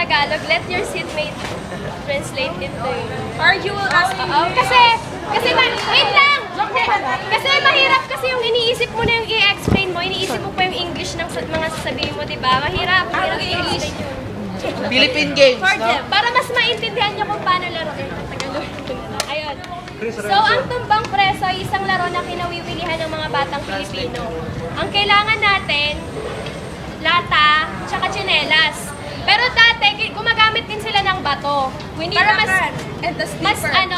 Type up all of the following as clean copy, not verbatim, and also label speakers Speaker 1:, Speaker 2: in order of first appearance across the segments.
Speaker 1: Tagalog, let your seatmate translate into English.
Speaker 2: Or you will ask me.
Speaker 1: Wait lang! Kasi mahirap kasi yung iniisip mo na yung i-explain mo, iniisip mo pa yung English ng mga sasabihin mo, di ba? Mahirap i-explain yun.
Speaker 3: Philippine Games, no?
Speaker 1: Para mas maintindihan niyo kung paano laro. Ayun. So, ang tumbang preso ay isang laro na kinawiwilihan ng mga batang Pilipino. Ang kailangan natin, lata, tsaka tsinelas. Pero dati, gumagamit din sila ng bato. Para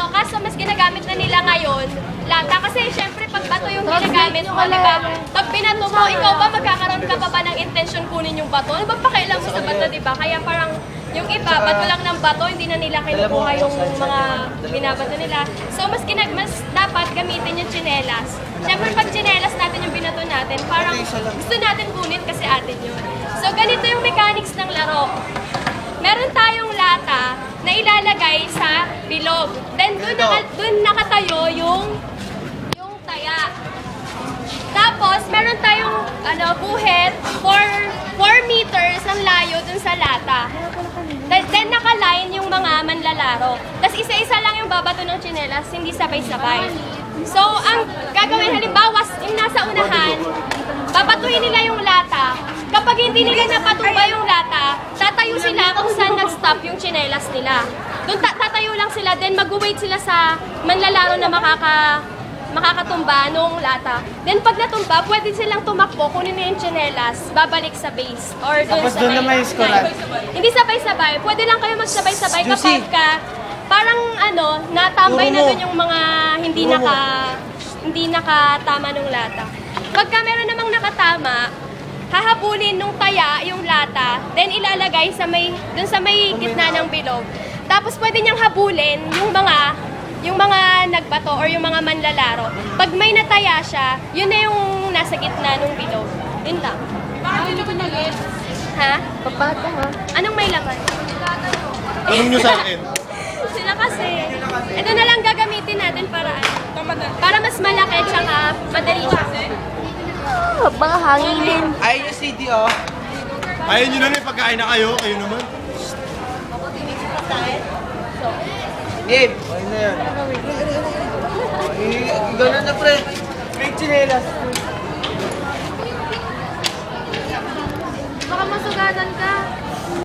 Speaker 1: kaso mas ginagamit na nila ngayon, lata. Kasi syempre, pag bato yung ginagamit mo, di ba? Pag binato mo, ikaw ba magkakaroon ka pa ba ng intention kunin yung bato? Ano ba pakialam mo sa bato, di ba? Kaya parang yung iba, bato lang ng bato, hindi na nila kinukuha yung mga binabato nila. So, mas dapat gamitin yung tsinelas. Syempre, pag tsinelas natin yung binato natin, parang gusto natin kunin kasi atin yun. So, ganito yung mechanics ng laro. Meron tayong lata na ilalagay sa bilog. Then, dun nakatayo yung taya. Tapos, meron tayong buhet for 4 meters ang layo dun sa lata. Then, nakaline yung mga manlalaro. Tapos, isa-isa lang yung babato ng tsinelas, hindi sabay-sabay. So, ang gagawin, halimbawa, yung nasa unahan, babatuhin nila yung lata. Kapag hindi nila napatumba yung lata, tatayo sila kung saan nag-stop yung tsinelas nila. Doon tatayo lang sila, then mag-wait sila sa manlalaro na makakatumba nung lata. Then pag natumba, pwede silang tumakbo, kunin na yung tsinelas, babalik sa base. Or doon
Speaker 3: na may scorean.
Speaker 1: Hindi sabay-sabay. Pwede lang kayo magsabay-sabay kapag parang natambay na doon yung mga hindi nakatama nung lata. Pagka meron namang nakatama, hahabulin nung taya yung lata, then ilalagay dun sa may gitna ng bilog. Tapos pwede niyang habulin yung mga nagbato or yung mga manlalaro. Pag may nataya siya, yun na yung nasa gitna ng bilog. Yun lang.
Speaker 2: Bakit hindi ko nag-get?
Speaker 1: Ha?
Speaker 3: Papata nga.
Speaker 1: Anong may laman?
Speaker 4: Anong nyo sa akin?
Speaker 1: Sila kasi. Ito na lang gagamitin natin para mas malaki tsaka madali siya.
Speaker 3: Baka hanginin. Ayun yung CD, oh.
Speaker 4: Ayaw nyo na na pagkain na kayo naman.
Speaker 3: Gabe, ayun na yun. Gano'n na, pre. May tsinelas.
Speaker 1: Baka masugatan ka.